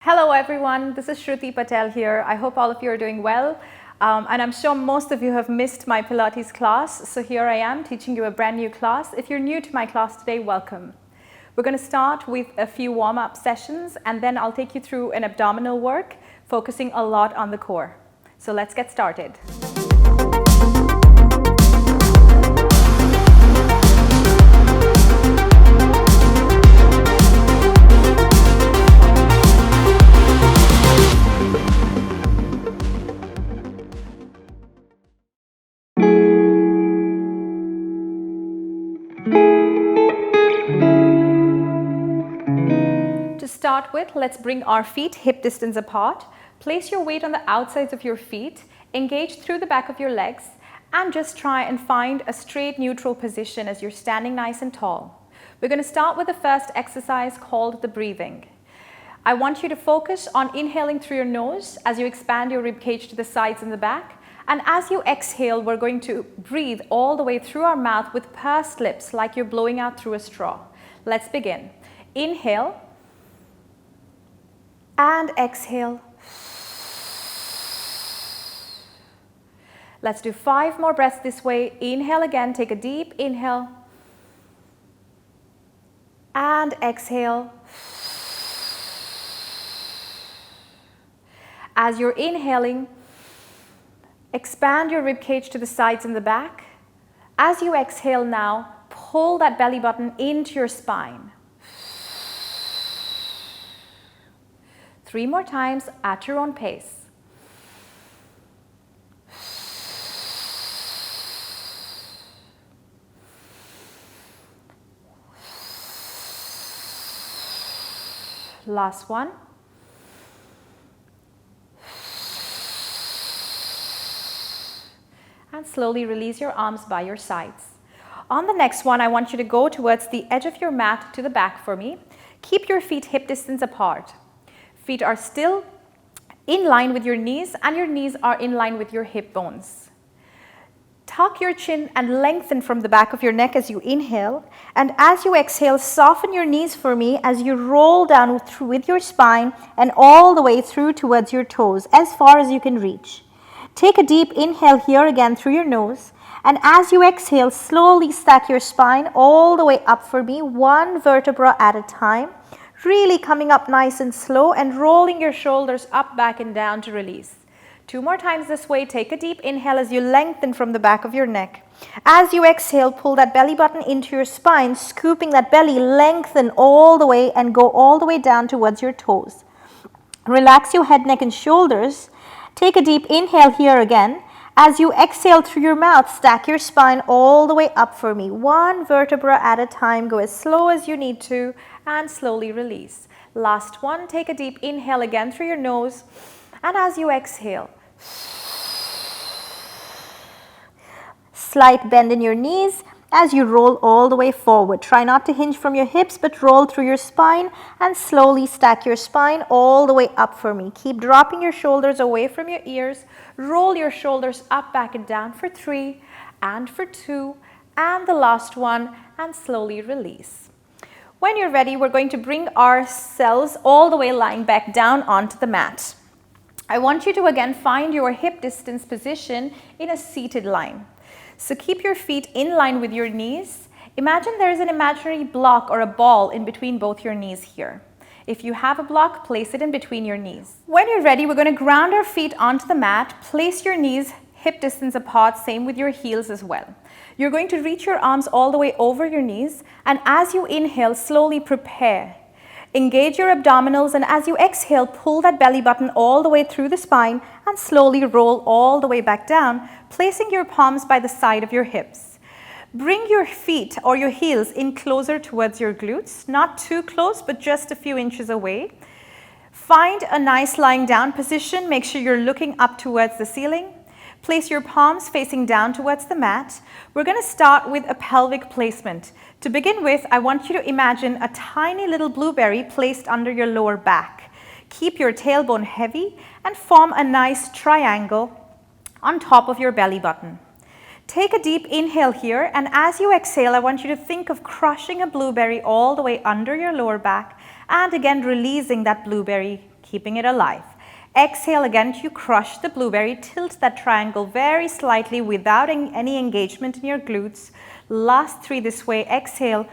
Hello everyone, this is Shruti Patel here. I hope all of you are doing well. And I'm sure most of you have missed my Pilates class. So here I am teaching you a brand new class. If you're new to my class today, welcome. We're going to start with a few warm-up sessions and then I'll take you through an abdominal work, focusing a lot on the core. So let's get started. To start with, let's bring our feet hip distance apart. Place your weight on the outsides of your feet, engage through the back of your legs, and just try and find a straight neutral position as you're standing nice and tall. We're going to start with the first exercise called the breathing. I want you to focus on inhaling through your nose as you expand your rib cage to the sides and the back. And as you exhale, we're going to breathe all the way through our mouth with pursed lips like you're blowing out through a straw. Let's begin. Inhale. And exhale. Let's do 5 more breaths this way. Inhale again, take a deep inhale. And exhale. As you're inhaling, expand your rib cage to the sides and the back. As you exhale now, pull that belly button into your spine. 3 more times at your own pace. Last one. And slowly release your arms by your sides. On the next one, I want you to go towards the edge of your mat to the back for me. Keep your feet hip distance apart. Feet are still in line with your knees and your knees are in line with your hip bones. Tuck your chin and lengthen from the back of your neck as you inhale. And as you exhale, soften your knees for me as you roll down through with your spine and all the way through towards your toes as far as you can reach. Take a deep inhale here again through your nose. And as you exhale, slowly stack your spine all the way up for me, 1 vertebra at a time. Really coming up nice and slow and rolling your shoulders up, back and down to release. 2 more times this way. Take a deep inhale as you lengthen from the back of your neck. As you exhale, pull that belly button into your spine, scooping that belly, lengthen all the way and go all the way down towards your toes. Relax your head, neck and shoulders. Take a deep inhale here again. As you exhale through your mouth, stack your spine all the way up for me. 1 vertebra at a time. Go as slow as you need to and slowly release. Last one. Take a deep inhale again through your nose. And as you exhale, slight bend in your knees as you roll all the way forward. Try not to hinge from your hips, but roll through your spine and slowly stack your spine all the way up for me. Keep dropping your shoulders away from your ears. Roll your shoulders up, back and down for 3 and for 2 and the last one, and slowly release. When you're ready, we're going to bring ourselves all the way lying back down onto the mat. I want you to again find your hip distance position in a seated line. So keep your feet in line with your knees. Imagine there is an imaginary block or a ball in between both your knees here. If you have a block, place it in between your knees. When you're ready, we're going to ground our feet onto the mat. Place your knees hip distance apart, same with your heels as well. You're going to reach your arms all the way over your knees, and as you inhale, slowly prepare. Engage your abdominals, and as you exhale, pull that belly button all the way through the spine and slowly roll all the way back down, placing your palms by the side of your hips. Bring your feet or your heels in closer towards your glutes, not too close, but just a few inches away. Find a nice lying down position. Make sure you're looking up towards the ceiling. Place your palms facing down towards the mat. We're going to start with a pelvic placement. To begin with, I want you to imagine a tiny little blueberry placed under your lower back. Keep your tailbone heavy and form a nice triangle on top of your belly button. Take a deep inhale here, and as you exhale, I want you to think of crushing a blueberry all the way under your lower back and again releasing that blueberry keeping it alive. Exhale again, you crush the blueberry, tilt that triangle very slightly without any engagement in your glutes. Last 3 this way, exhale.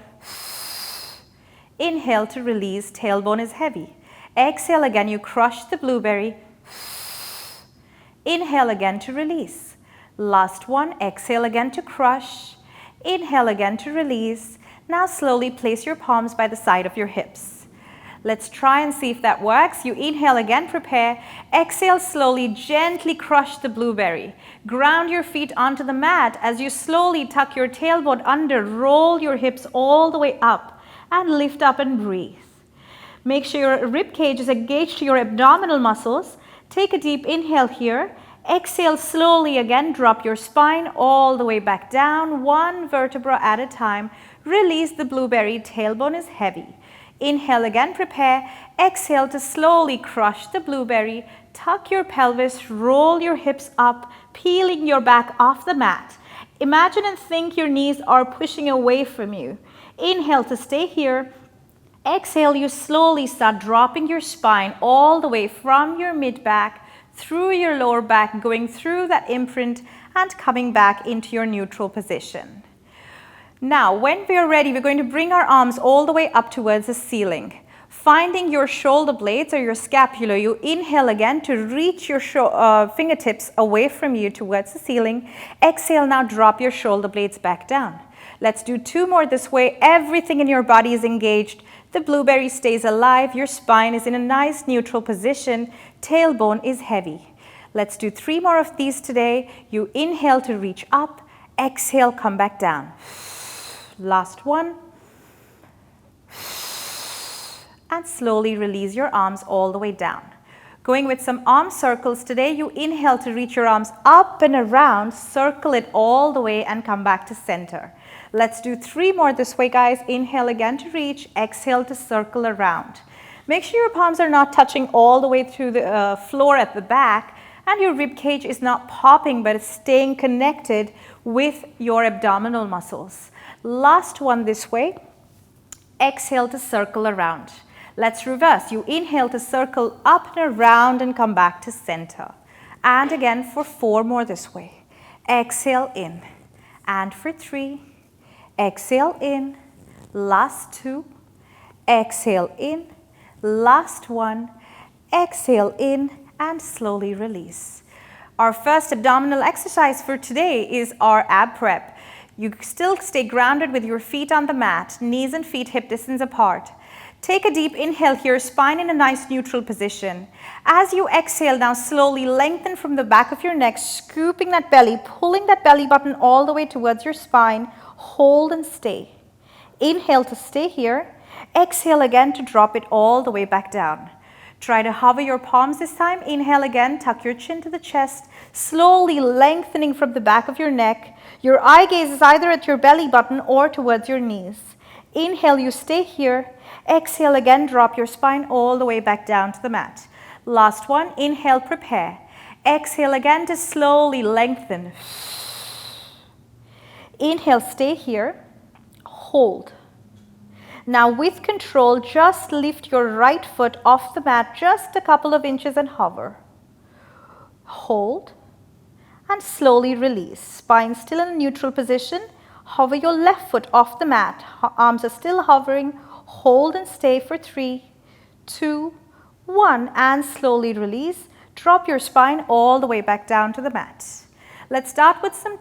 Inhale to release, tailbone is heavy. Exhale again, you crush the blueberry. Inhale again to release. Last one, exhale again to crush. Inhale again to release. Now slowly place your palms by the side of your hips. Let's try and see if that works. You inhale again, prepare. Exhale slowly, gently crush the blueberry. Ground your feet onto the mat as you slowly tuck your tailbone under, roll your hips all the way up and lift up and breathe. Make sure your rib cage is engaged to your abdominal muscles. Take a deep inhale here. Exhale slowly again, drop your spine all the way back down, 1 vertebra at a time. Release the blueberry, tailbone is heavy. Inhale again, prepare. Exhale to slowly crush the blueberry. Tuck your pelvis, roll your hips up, peeling your back off the mat. Imagine and think your knees are pushing away from you. Inhale to stay here. Exhale, you slowly start dropping your spine all the way from your mid-back through your lower back, going through that imprint and coming back into your neutral position. Now, when we are ready, we're going to bring our arms all the way up towards the ceiling. Finding your shoulder blades or your scapula, you inhale again to reach your fingertips away from you towards the ceiling. Exhale, now drop your shoulder blades back down. Let's do 2 more this way. Everything in your body is engaged. The blueberry stays alive. Your spine is in a nice neutral position. Tailbone is heavy. Let's do 3 more of these today. You inhale to reach up. Exhale, come back down. Last one. And slowly release your arms all the way down. Going with some arm circles today, you inhale to reach your arms up and around, circle it all the way and come back to center. Let's do 3 more this way, guys. Inhale again to reach, exhale to circle around. Make sure your palms are not touching all the way through the floor at the back and your rib cage is not popping but it's staying connected with your abdominal muscles. Last one this way. Exhale to circle around. Let's reverse. You inhale to circle up and around and come back to center. And again for 4 more this way. Exhale in. And for 3. Exhale in. Last 2. Exhale in. Last 1. Exhale in and slowly release. Our first abdominal exercise for today is our ab prep. You still stay grounded with your feet on the mat, knees and feet hip distance apart. Take a deep inhale here, spine in a nice neutral position. As you exhale now, slowly lengthen from the back of your neck, scooping that belly, pulling that belly button all the way towards your spine. Hold and stay. Inhale to stay here. Exhale again to drop it all the way back down. Try to hover your palms this time. Inhale again, tuck your chin to the chest, slowly lengthening from the back of your neck. Your eye gaze is either at your belly button or towards your knees. Inhale, you stay here. Exhale again, drop your spine all the way back down to the mat. Last one, inhale, prepare. Exhale again to slowly lengthen. Inhale, stay here. Hold. Now with control, just lift your right foot off the mat just a couple of inches and hover. Hold and slowly release. Spine still in a neutral position. Hover your left foot off the mat. Arms are still hovering. Hold and stay for 3, 2, 1 and slowly release. Drop your spine all the way back down to the mat. Let's start with some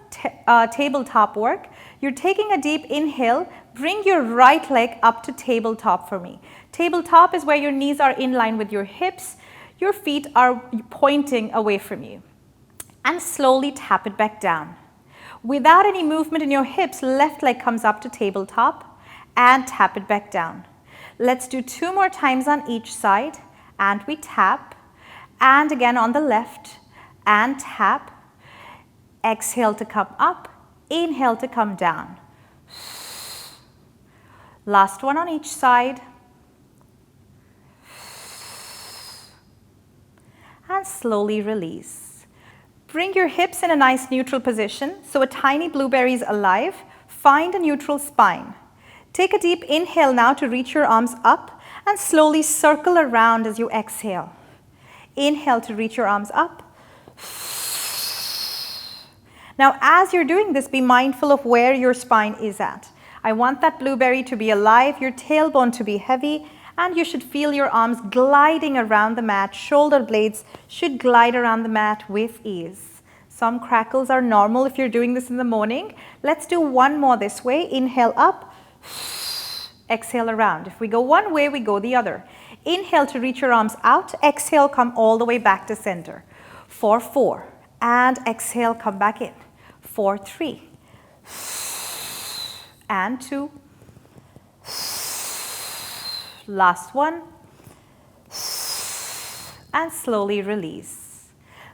tabletop work. You're taking a deep inhale. Bring your right leg up to tabletop for me. Tabletop is where your knees are in line with your hips. Your feet are pointing away from you. And slowly tap it back down. Without any movement in your hips, left leg comes up to tabletop and tap it back down. Let's do 2 more times on each side and we tap and again on the left and tap. Exhale to come up, inhale to come down. Last one on each side. And slowly release. Bring your hips in a nice neutral position so a tiny blueberry is alive. Find a neutral spine. Take a deep inhale now to reach your arms up and slowly circle around as you exhale. Inhale to reach your arms up. Now, as you're doing this, be mindful of where your spine is at. I want that blueberry to be alive, your tailbone to be heavy, and you should feel your arms gliding around the mat. Shoulder blades should glide around the mat with ease. Some crackles are normal if you're doing this in the morning. Let's do one more this way. Inhale up, exhale around. If we go one way, we go the other. Inhale to reach your arms out. Exhale, come all the way back to center. For 4. And exhale, come back in. For 3. And 2. Last one. And slowly release.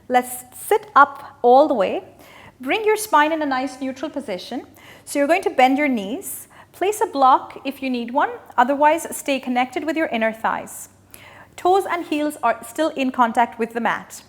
Let's sit up all the way. Bring your spine in a nice neutral position. So you're going to bend your knees. Place a block if you need one. Otherwise, stay connected with your inner thighs. Toes and heels are still in contact with the mat.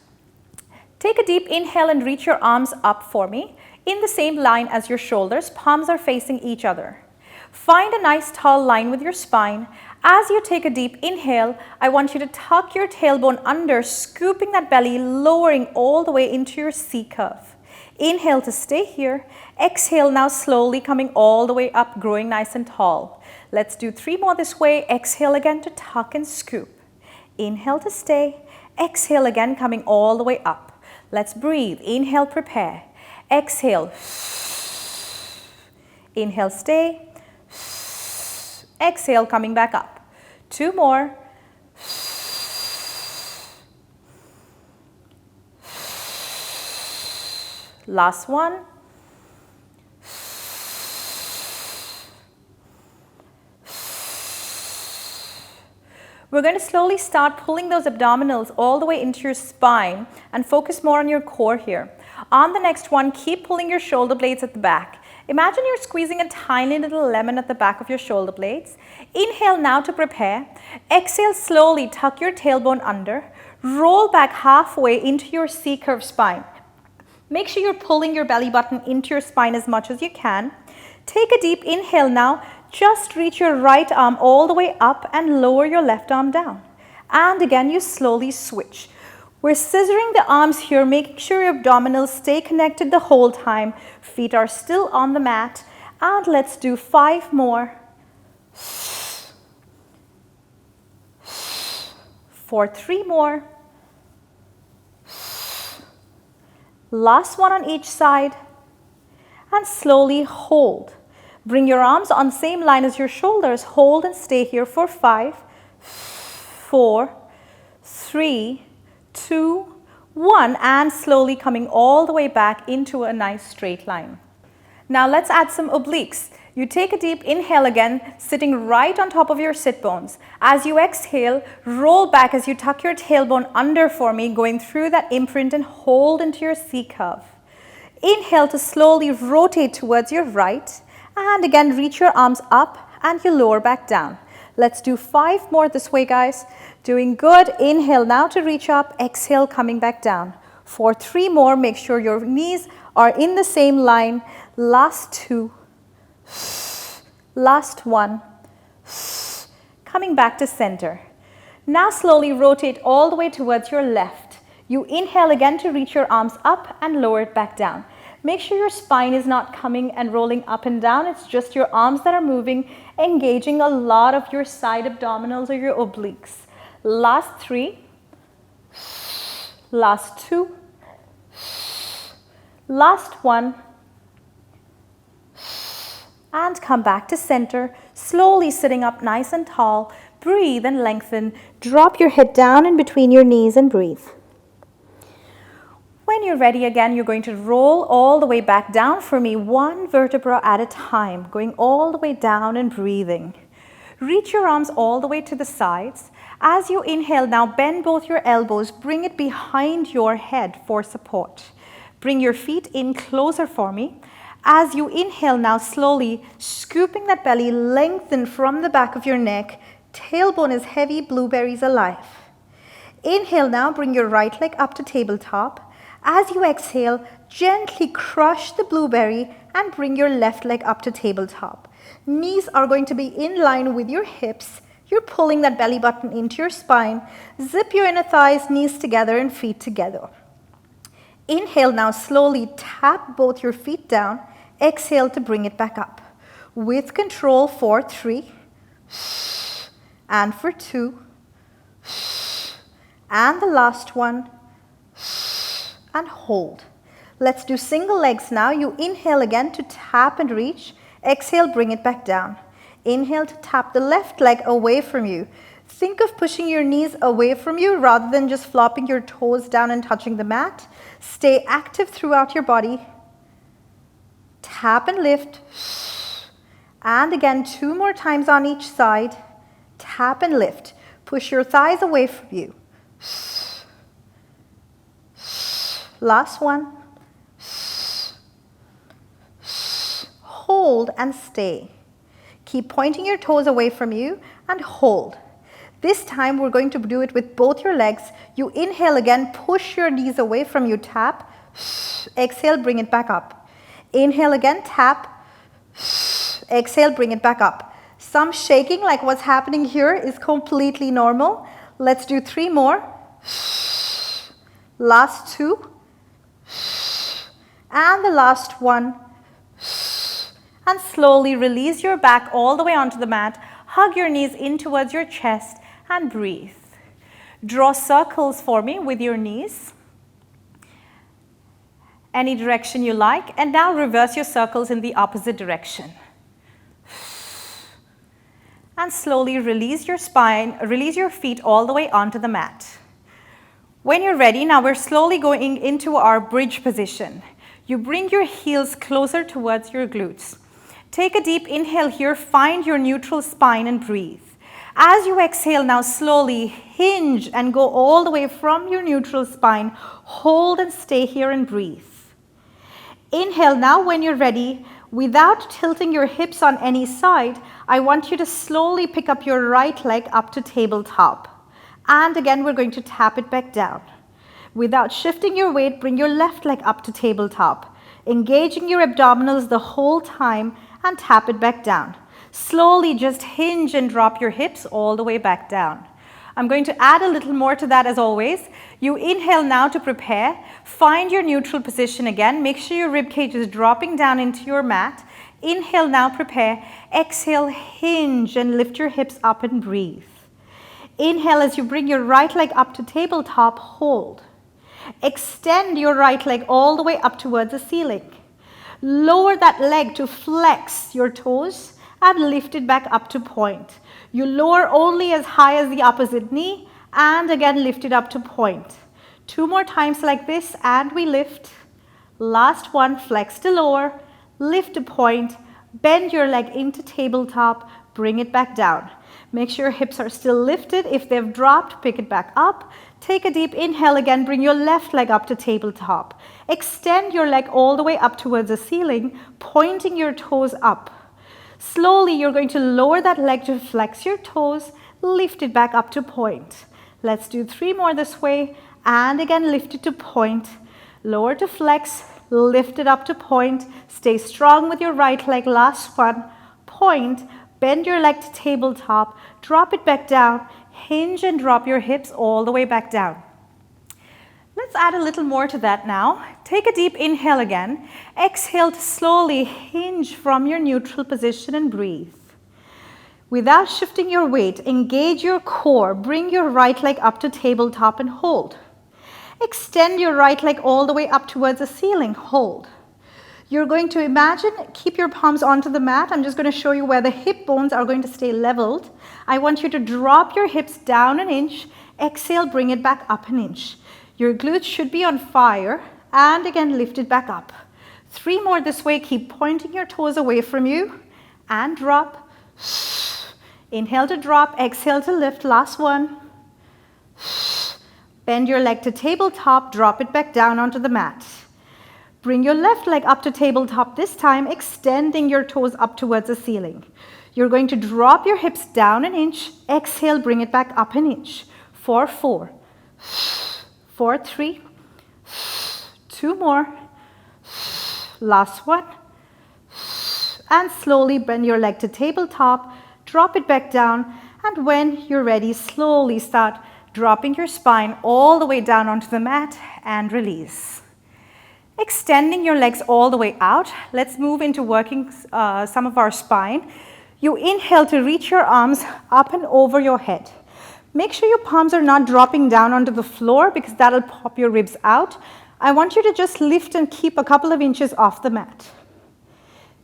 Take a deep inhale and reach your arms up for me in the same line as your shoulders. Palms are facing each other. Find a nice tall line with your spine. As you take a deep inhale, I want you to tuck your tailbone under, scooping that belly, lowering all the way into your C curve. Inhale to stay here. Exhale now, slowly coming all the way up, growing nice and tall. Let's do 3 more this way. Exhale again to tuck and scoop. Inhale to stay. Exhale again, coming all the way up. Let's breathe. Inhale, prepare. Exhale. Inhale, stay. Exhale, coming back up. 2 more. Last one. We're going to slowly start pulling those abdominals all the way into your spine and focus more on your core here. On the next one, keep pulling your shoulder blades at the back. Imagine you're squeezing a tiny little lemon at the back of your shoulder blades. Inhale now to prepare. Exhale slowly, tuck your tailbone under. Roll back halfway into your C-curve spine. Make sure you're pulling your belly button into your spine as much as you can. Take a deep inhale now. Just reach your right arm all the way up and lower your left arm down. And again, you slowly switch. We're scissoring the arms here, making sure your abdominals stay connected the whole time. Feet are still on the mat. And let's do 5 more. For 3 more. Last one on each side. And slowly hold. Bring your arms on the same line as your shoulders. Hold and stay here for 5, 4, 3, 2, 1. And slowly coming all the way back into a nice straight line. Now let's add some obliques. You take a deep inhale again, sitting right on top of your sit bones. As you exhale, roll back as you tuck your tailbone under for me, going through that imprint and hold into your C curve. Inhale to slowly rotate towards your right. And again, reach your arms up and you lower back down. Let's do 5 more this way, guys. Doing good. Inhale now to reach up. Exhale, coming back down. For 3 more, make sure your knees are in the same line. Last 2. Last 1. Coming back to center. Now slowly rotate all the way towards your left. You inhale again to reach your arms up and lower it back down. Make sure your spine is not coming and rolling up and down. It's just your arms that are moving, engaging a lot of your side abdominals or your obliques. Last 3. Last 2. Last 1. And come back to center, slowly sitting up nice and tall. Breathe and lengthen. Drop your head down in between your knees and breathe. When you're ready again, you're going to roll all the way back down for me, 1 vertebra at a time, going all the way down and breathing. Reach your arms all the way to the sides. As you inhale now, bend both your elbows, bring it behind your head for support. Bring your feet in closer for me. As you inhale now, slowly scooping that belly, lengthen from the back of your neck. Tailbone is heavy, blueberries alive. Inhale now, bring your right leg up to tabletop. As you exhale, gently crush the blueberry and bring your left leg up to tabletop. Knees are going to be in line with your hips. You're pulling that belly button into your spine. Zip your inner thighs, knees together and feet together. Inhale now, slowly tap both your feet down. Exhale to bring it back up. With control for 3 and for 2 and the last one and hold. Let's do single legs now. You inhale again to tap and reach. Exhale, bring it back down. Inhale to tap the left leg away from you. Think of pushing your knees away from you rather than just flopping your toes down and touching the mat. Stay active throughout your body. Tap and lift. And again, 2 more times on each side. Tap and lift. Push your thighs away from you. Last one. Hold and stay. Keep pointing your toes away from you and hold. This time we're going to do it with both your legs. You inhale again, push your knees away from you, tap. Exhale, bring it back up. Inhale again, tap. Exhale, bring it back up. Some shaking like what's happening here is completely normal. Let's do 3 more. Last 2. And the last one. And slowly release your back all the way onto the mat. Hug your knees in towards your chest and breathe. Draw circles for me with your knees. Any direction you like. And now reverse your circles in the opposite direction. And slowly release your spine, release your feet all the way onto the mat. When you're ready, now we're slowly going into our bridge position. You bring your heels closer towards your glutes. Take a deep inhale here, find your neutral spine and breathe. As you exhale now, slowly hinge and go all the way from your neutral spine. Hold and stay here and breathe. Inhale now when you're ready. Without tilting your hips on any side, I want you to slowly pick up your right leg up to tabletop. And again, we're going to tap it back down. Without shifting your weight, bring your left leg up to tabletop. Engaging your abdominals the whole time and tap it back down. Slowly just hinge and drop your hips all the way back down. I'm going to add a little more to that as always. You inhale now to prepare. Find your neutral position again. Make sure your rib cage is dropping down into your mat. Inhale now, prepare. Exhale, hinge and lift your hips up and breathe. Inhale as you bring your right leg up to tabletop, hold. Extend your right leg all the way up towards the ceiling. Lower that leg to flex your toes and lift it back up to point. You lower only as high as the opposite knee and again lift it up to point. 2 more times like this and we lift. Last one, flex to lower, lift to point, bend your leg into tabletop, bring it back down. Make sure your hips are still lifted. If they've dropped, pick it back up. Take a deep inhale again, bring your left leg up to tabletop. Extend your leg all the way up towards the ceiling, pointing your toes up. Slowly, you're going to lower that leg to flex your toes, lift it back up to point. Let's do 3 more this way, and again, lift it to point. Lower to flex, lift it up to point. Stay strong with your right leg, last one. Point, bend your leg to tabletop, drop it back down, hinge and drop your hips all the way back down. Let's add a little more to that now. Take a deep inhale again. Exhale to slowly hinge from your neutral position and breathe. Without shifting your weight, engage your core. Bring your right leg up to tabletop and hold. Extend your right leg all the way up towards the ceiling. Hold. You're going to imagine, keep your palms onto the mat. I'm just going to show you where the hip bones are going to stay leveled. I want you to drop your hips down an inch. Exhale, bring it back up an inch. Your glutes should be on fire. And again, lift it back up. 3 more this way. Keep pointing your toes away from you. And drop. Inhale to drop. Exhale to lift. Last one. Bend your leg to tabletop. Drop it back down onto the mat. Bring your left leg up to tabletop this time, extending your toes up towards the ceiling. You're going to drop your hips down an inch. Exhale, bring it back up an inch. For 4. For 3. 2 more. Last one. And slowly bend your leg to tabletop. Drop it back down And when you're ready, slowly start dropping your spine all the way down onto the mat and release. Extending your legs all the way out. Let's move into working some of our spine. You inhale to reach your arms up and over your head. Make sure your palms are not dropping down onto the floor because that'll pop your ribs out. I want you to just lift and keep a couple of inches off the mat.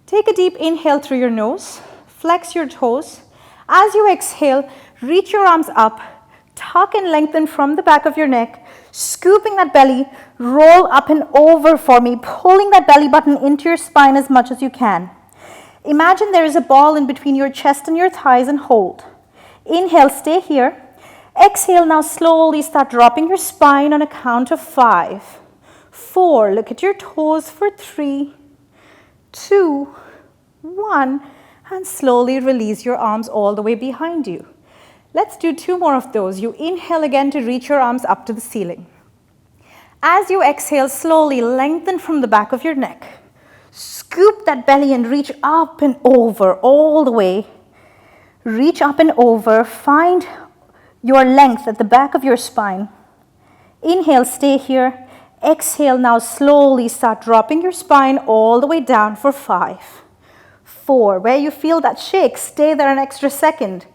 Take a deep inhale through your nose. Flex your toes. As you exhale, reach your arms up. Tuck and lengthen from the back of your neck, scooping that belly, roll up and over for me, pulling that belly button into your spine as much as you can. Imagine there is a ball in between your chest and your thighs and hold. Inhale, stay here. Exhale, now slowly start dropping your spine on a count of 5, 4, look at your toes for 3, 2, 1, and slowly release your arms all the way behind you. Let's do 2 more of those. You inhale again to reach your arms up to the ceiling. As you exhale, slowly lengthen from the back of your neck. Scoop that belly and reach up and over all the way. Reach up and over. Find your length at the back of your spine. Inhale, stay here. Exhale, now slowly start dropping your spine all the way down for 5, 4. Where you feel that shake, stay there an extra second.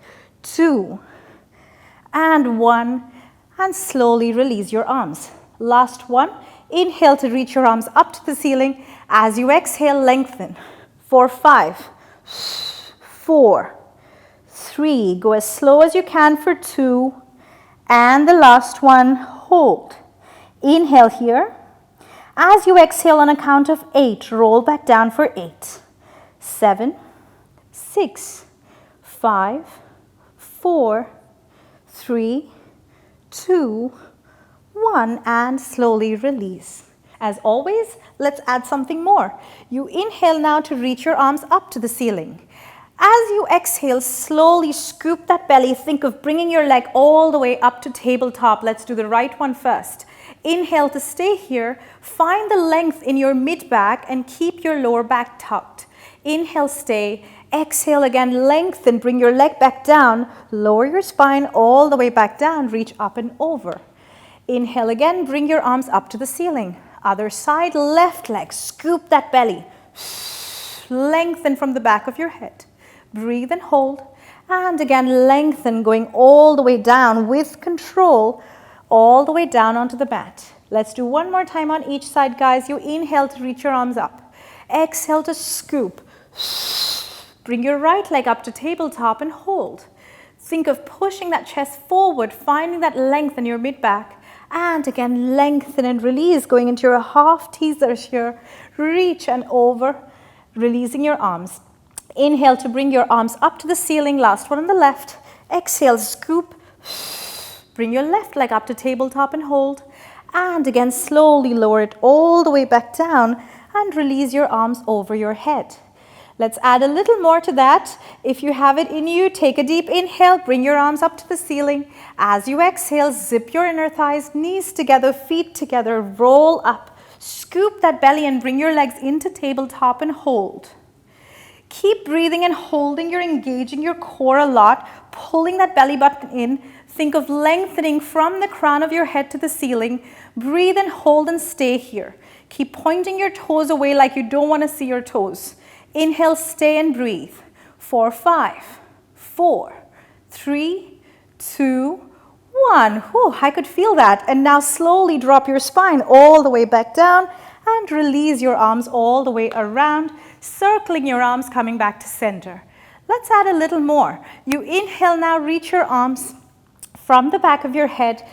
2, and 1, and slowly release your arms. Last one, inhale to reach your arms up to the ceiling. As you exhale, lengthen for 5, 4, 3, go as slow as you can for 2, and the last one, hold. Inhale here. As you exhale on a count of 8, roll back down for 8, 7, 6, 5, 4, 3, 2, 1, and slowly release. As always, let's add something more. You inhale now to reach your arms up to the ceiling. As you exhale, slowly scoop that belly. Think of bringing your leg all the way up to tabletop. Let's do the right one first. Inhale to stay here. Find the length in your mid-back and keep your lower back tucked. Inhale, stay. Exhale again, lengthen, bring your leg back down, lower your spine all the way back down, reach up and over. Inhale again, bring your arms up to the ceiling. Other side, left leg, scoop that belly. Lengthen from the back of your head. Breathe and hold. And again, lengthen, going all the way down with control, all the way down onto the mat. Let's do one more time on each side, guys. You inhale to reach your arms up. Exhale to scoop. Bring your right leg up to tabletop and hold. Think of pushing that chest forward, finding that length in your mid-back. And again, lengthen and release, going into your half teasers here. Reach and over, releasing your arms. Inhale to bring your arms up to the ceiling. Last one on the left. Exhale, scoop. Bring your left leg up to tabletop and hold. And again, slowly lower it all the way back down and release your arms over your head. Let's add a little more to that. If you have it in you, take a deep inhale, bring your arms up to the ceiling. As you exhale, zip your inner thighs, knees together, feet together, roll up. Scoop that belly and bring your legs into tabletop and hold. Keep breathing and holding. You're engaging your core a lot, pulling that belly button in. Think of lengthening from the crown of your head to the ceiling. Breathe and hold and stay here. Keep pointing your toes away like you don't want to see your toes. Inhale, stay and breathe. 4, 5, 4, 3, 2, 1. Whew, I could feel that. And now slowly drop your spine all the way back down and release your arms all the way around, circling your arms, coming back to center. Let's add a little more. You inhale now, reach your arms from the back of your head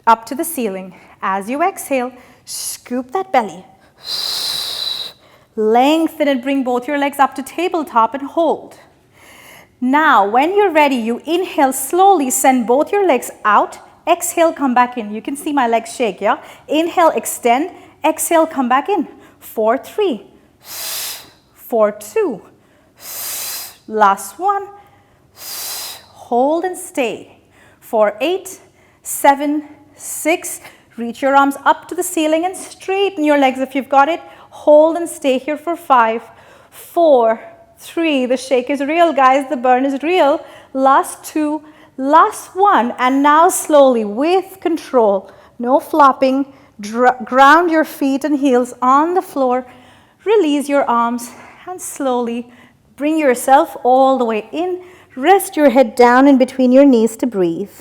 up to the ceiling. As you exhale, scoop that belly. Lengthen and bring both your legs up to tabletop and hold. Now, when you're ready, you inhale slowly, send both your legs out. Exhale, come back in. You can see my legs shake, yeah? Inhale, extend. Exhale, come back in. 4, 3, 4, 2. Last one. Hold and stay. 4, 8, 7, 6. Reach your arms up to the ceiling and straighten your legs if you've got it. Hold and stay here for 5, 4, 3. The shake is real, guys. The burn is real. last 2, last 1, and now slowly with control, no flopping, ground your feet and heels on the floor, release your arms, and slowly bring yourself all the way in. Rest your head down in between your knees to breathe.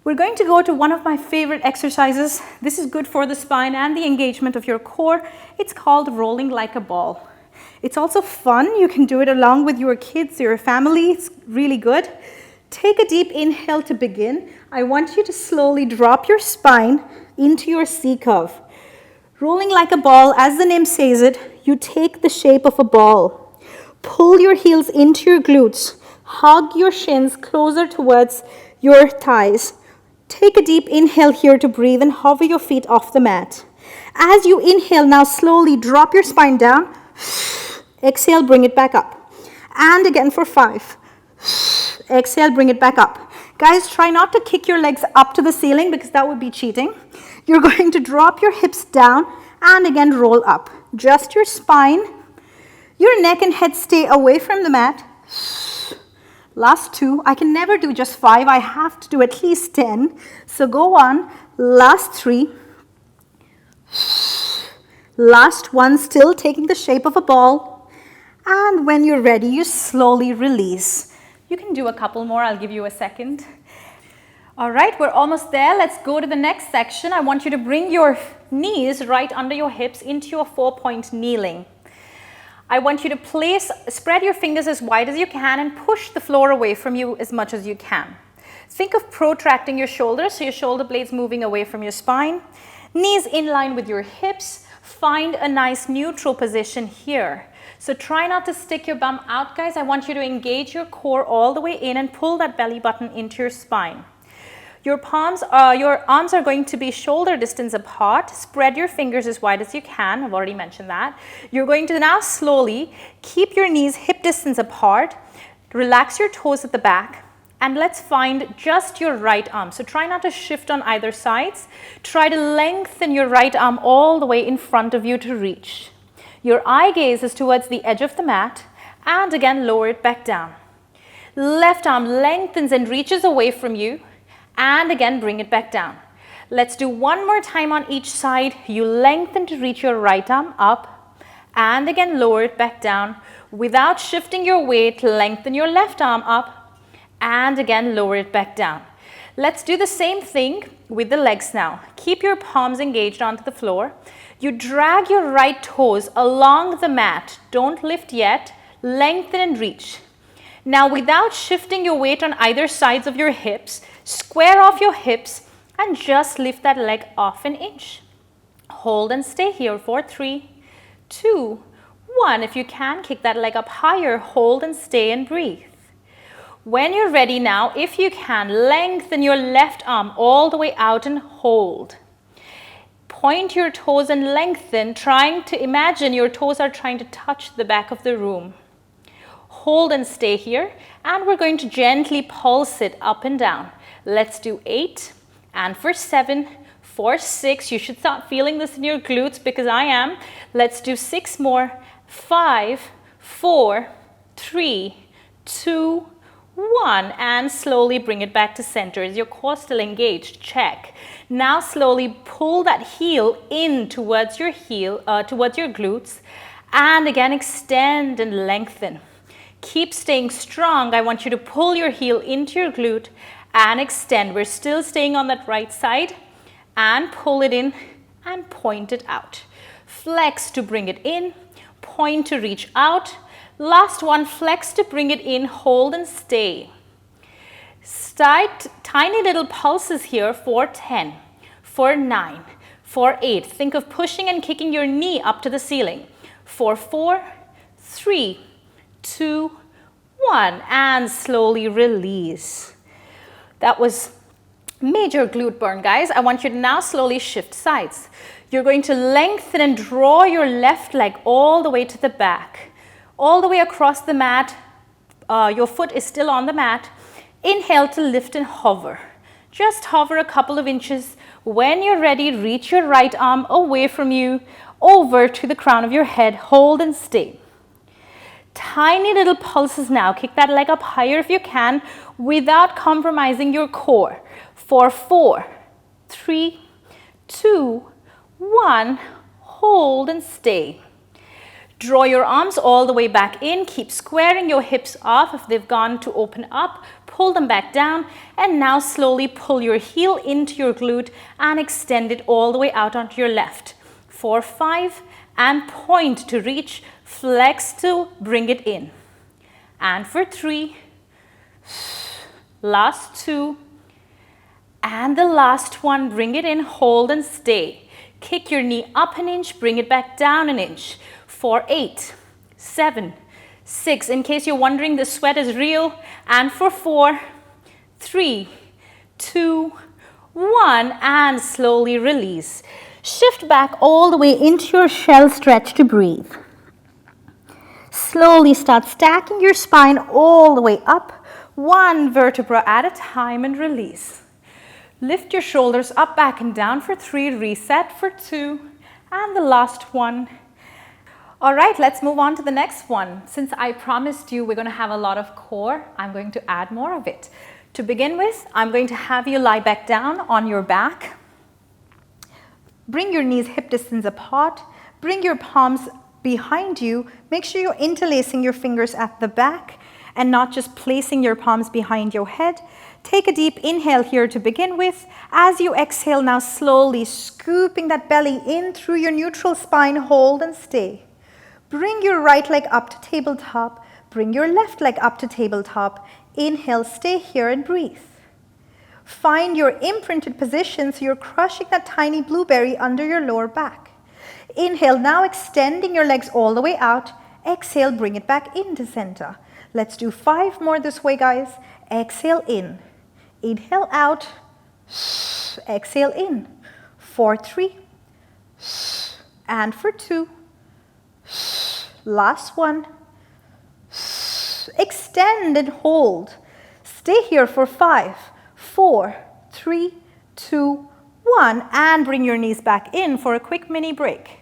We're going to go to one of my favorite exercises. This is good for the spine and the engagement of your core. It's called rolling like a ball. It's also fun. You can do it along with your kids, your family. It's really good. Take a deep inhale to begin. I want you to slowly drop your spine into your C curve. Rolling like a ball, as the name says it, you take the shape of a ball. Pull your heels into your glutes. Hug your shins closer towards your thighs. Take a deep inhale here to breathe and hover your feet off the mat. As you inhale, now slowly drop your spine down. Exhale, bring it back up. And again for 5. Exhale, bring it back up. Guys, try not to kick your legs up to the ceiling because that would be cheating. You're going to drop your hips down and again roll up. Just your spine. Your neck and head stay away from the mat. Last 2. I can never do just 5. I have to do at least 10. So go on. Last 3. Last 1, still taking the shape of a ball. And when you're ready, you slowly release. You can do a couple more. I'll give you a second. All right, we're almost there. Let's go to the next section. I want you to bring your knees right under your hips into your 4-point kneeling. I want you to spread your fingers as wide as you can and push the floor away from you as much as you can. Think of protracting your shoulders, so your shoulder blades moving away from your spine. Knees in line with your hips. Find a nice neutral position here. So try not to stick your bum out, guys. I want you to engage your core all the way in and pull that belly button into your spine. Your arms are going to be shoulder distance apart. Spread your fingers as wide as you can. I've already mentioned that. You're going to now slowly keep your knees hip distance apart. Relax your toes at the back. And let's find just your right arm. So try not to shift on either sides. Try to lengthen your right arm all the way in front of you to reach. Your eye gaze is towards the edge of the mat. And again, lower it back down. Left arm lengthens and reaches away from you. And again, bring it back down. Let's do one more time on each side. You lengthen to reach your right arm up. And again, lower it back down. Without shifting your weight, lengthen your left arm up. And again, lower it back down. Let's do the same thing with the legs now. Keep your palms engaged onto the floor. You drag your right toes along the mat. Don't lift yet. Lengthen and reach. Now, without shifting your weight on either sides of your hips, square off your hips and just lift that leg off an inch. Hold and stay here for 3, 2, 1. If you can, kick that leg up higher. Hold and stay and breathe. When you're ready now, if you can, lengthen your left arm all the way out and hold. Point your toes and lengthen, trying to imagine your toes are trying to touch the back of the room. Hold and stay here, and we're going to gently pulse it up and down. Let's do 8, and for 7, for 6, you should start feeling this in your glutes because I am. Let's do 6 more, 5, 4, 3, 2, 1, and slowly bring it back to center. Is your core still engaged? Check. Now slowly pull that heel in towards your glutes, and again extend and lengthen. Keep staying strong. I want you to pull your heel into your glute and extend. We're still staying on that right side, and pull it in and point it out. Flex to bring it in, point to reach out. Last one, flex to bring it in, hold and stay. Start tiny little pulses here for 10, for 9, for 8. Think of pushing and kicking your knee up to the ceiling. For 4, 3, 2, 1, and slowly release. That was major glute burn, guys. I want you to now slowly shift sides. You're going to lengthen and draw your left leg all the way to the back, all the way across the mat. Your foot is still on the mat. Inhale to lift and hover. Just hover a couple of inches. When you're ready, reach your right arm away from you, over to the crown of your head. Hold and stay. Tiny little pulses now. Kick that leg up higher if you can without compromising your core. For 4, 3, 2, 1. Hold and stay. Draw your arms all the way back in. Keep squaring your hips off if they've gone to open up. Pull them back down, and now slowly pull your heel into your glute and extend it all the way out onto your left. 4, 5, and point to reach. Flex to bring it in. And for 3, last 2, and the last one, bring it in, hold and stay. Kick your knee up an inch, bring it back down an inch. For 8, 7, 6, in case you're wondering, the sweat is real. And for 4, 3, 2, 1, and slowly release. Shift back all the way into your shell stretch to breathe. Slowly start stacking your spine all the way up, one vertebra at a time, and release. Lift your shoulders up, back, and down for 3, reset for 2, and the last one. All right, let's move on to the next one. Since I promised you we're going to have a lot of core, I'm going to add more of it. To begin with, I'm going to have you lie back down on your back. Bring your knees hip distance apart. Bring your palms behind you. Make sure you're interlacing your fingers at the back and not just placing your palms behind your head. Take a deep inhale here to begin with. As you exhale, now slowly scooping that belly in through your neutral spine, hold and stay. Bring your right leg up to tabletop. Bring your left leg up to tabletop. Inhale, stay here and breathe. Find your imprinted position so you're crushing that tiny blueberry under your lower back. Inhale, now extending your legs all the way out. Exhale, bring it back into center. Let's do 5 more this way, guys. Exhale in. Inhale out. Exhale in. For 3. And for 2. Last one. Extend and hold. Stay here for 5, 4, 3, 2, 1. And bring your knees back in for a quick mini break.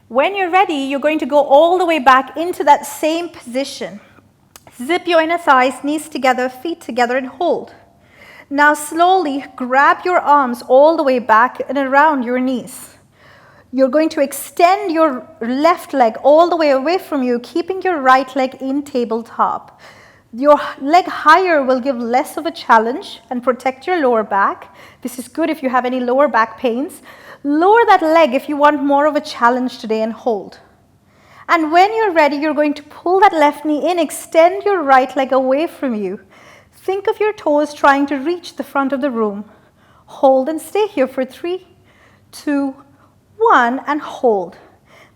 When you're ready, you're going to go all the way back into that same position. Zip your inner thighs, knees together, feet together, and hold. Now slowly grab your arms all the way back and around your knees. You're going to extend your left leg all the way away from you, keeping your right leg in tabletop. Your leg higher will give less of a challenge and protect your lower back. This is good if you have any lower back pains. Lower that leg if you want more of a challenge today and hold. And when you're ready, you're going to pull that left knee in, extend your right leg away from you. Think of your toes trying to reach the front of the room. Hold and stay here for 3, 2, 1, and hold.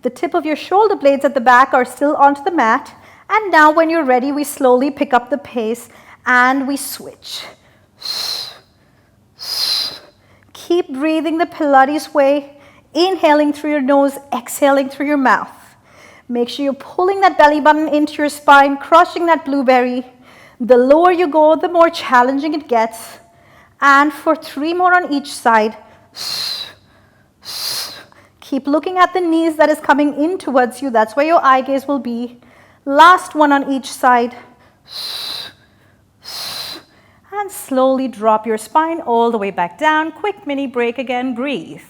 The tip of your shoulder blades at the back are still onto the mat. And now when you're ready, we slowly pick up the pace and we switch. Keep breathing the Pilates way, inhaling through your nose, exhaling through your mouth. Make sure you're pulling that belly button into your spine, crushing that blueberry. The lower you go, the more challenging it gets. And for 3 more on each side. Keep looking at the knees that is coming in towards you. That's where your eye gaze will be. Last one on each side. And slowly drop your spine all the way back down. Quick mini break again. Breathe.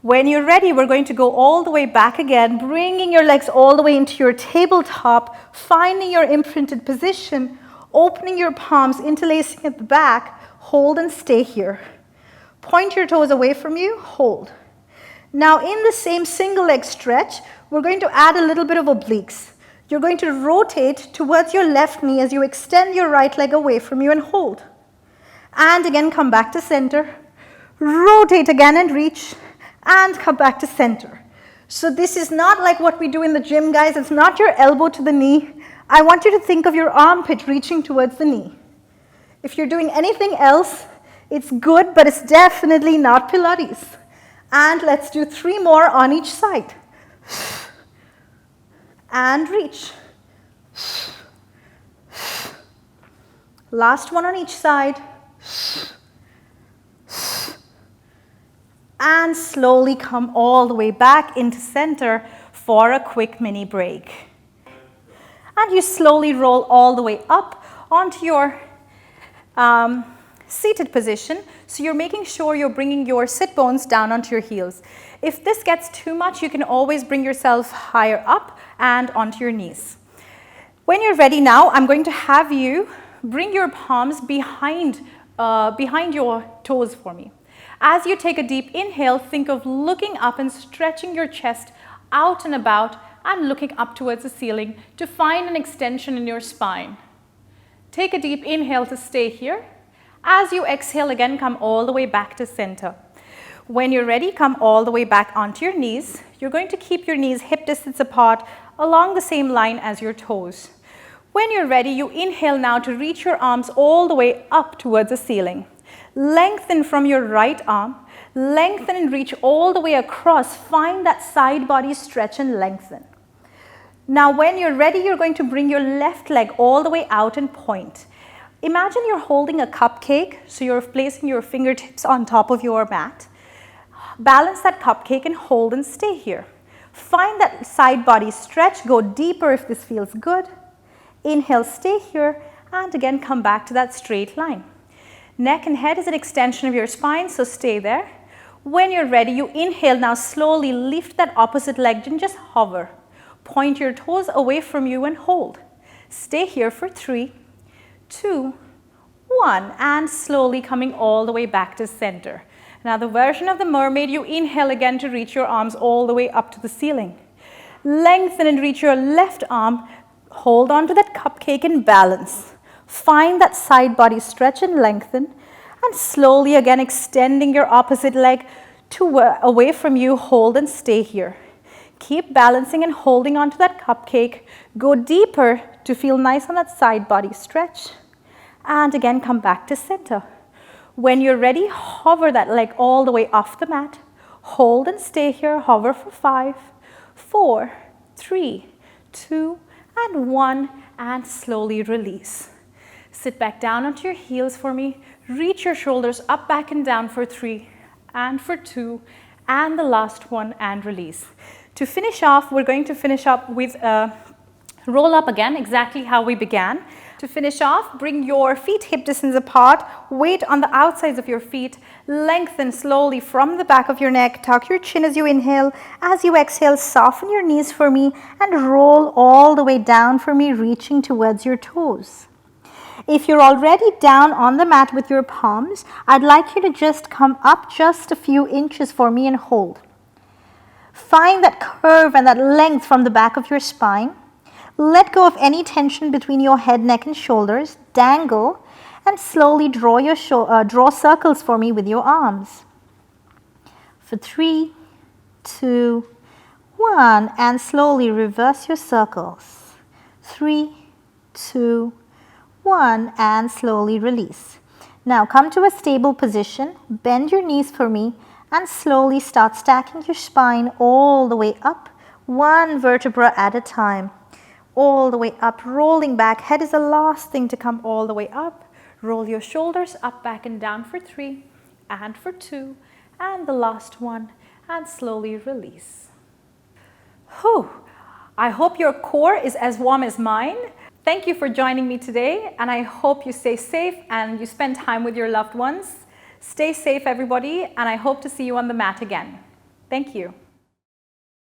When you're ready, we're going to go all the way back again, bringing your legs all the way into your tabletop, finding your imprinted position, opening your palms, interlacing at the back. Hold and stay here. Point your toes away from you. Hold. Now in the same single leg stretch, we're going to add a little bit of obliques. You're going to rotate towards your left knee as you extend your right leg away from you and hold. And again, come back to center. Rotate again and reach. And come back to center. So this is not like what we do in the gym, guys. It's not your elbow to the knee. I want you to think of your armpit reaching towards the knee. If you're doing anything else, it's good, but it's definitely not Pilates. And let's do 3 more on each side. And reach. Last one on each side. And slowly come all the way back into center for a quick mini break. and you slowly roll all the way up onto your seated position. So you're making sure you're bringing your sit bones down onto your heels. If this gets too much, you can always bring yourself higher up and onto your knees. When you're ready now, I'm going to have you bring your palms behind your toes for me. As you take a deep inhale, think of looking up and stretching your chest out and about and looking up towards the ceiling to find an extension in your spine. Take a deep inhale to stay here. As you exhale again, come all the way back to center. When you're ready, come all the way back onto your knees. You're going to keep your knees hip distance apart along the same line as your toes. When you're ready, you inhale now to reach your arms all the way up towards the ceiling. Lengthen from your right arm, lengthen and reach all the way across. Find that side body stretch and lengthen. Now when you're ready, you're going to bring your left leg all the way out and point. Imagine you're holding a cupcake, so you're placing your fingertips on top of your mat. Balance that cupcake and hold and stay here. Find that side body stretch, go deeper if this feels good. Inhale, stay here, and again come back to that straight line. Neck and head is an extension of your spine, so stay there. When you're ready, you inhale now, slowly lift that opposite leg and just hover. Point your toes away from you and hold. Stay here for 3, 2, 1, and slowly coming all the way back to center. Now the version of the mermaid, you inhale again to reach your arms all the way up to the ceiling. Lengthen and reach your left arm. Hold on to that cupcake and balance. Find that side body stretch and lengthen, and slowly again extending your opposite leg away from you. Hold and stay here. Keep balancing and holding on to that cupcake. Go deeper to feel nice on that side body stretch, and again come back to center. When you're ready, hover that leg all the way off the mat. Hold and stay here. Hover for 5, 4, 3, 2, and 1, and slowly release. Sit back down onto your heels for me. Reach your shoulders up, back, and down for 3, and for 2, and the last one, and release. To finish off, we're going to finish up with a roll up again, exactly how we began. To finish off, bring your feet hip distance apart, weight on the outsides of your feet, lengthen slowly from the back of your neck, tuck your chin as you inhale. As you exhale, soften your knees for me and roll all the way down for me, reaching towards your toes. If you're already down on the mat with your palms, I'd like you to just come up just a few inches for me and hold. Find that curve and that length from the back of your spine. Let go of any tension between your head, neck, and shoulders. Dangle and slowly draw circles for me with your arms. For 3, 2, 1, and slowly reverse your circles. 3, 2, 1, and slowly release. Now come to a stable position. Bend your knees for me and slowly start stacking your spine all the way up, 1 vertebra at a time. All the way up, rolling back. Head is the last thing to come all the way up. Roll your shoulders up, back, and down for 3, and for 2, and the last one, and slowly release. Whew. I hope your core is as warm as mine. Thank you for joining me today, and I hope you stay safe and you spend time with your loved ones. Stay safe, everybody, and I hope to see you on the mat again. Thank you.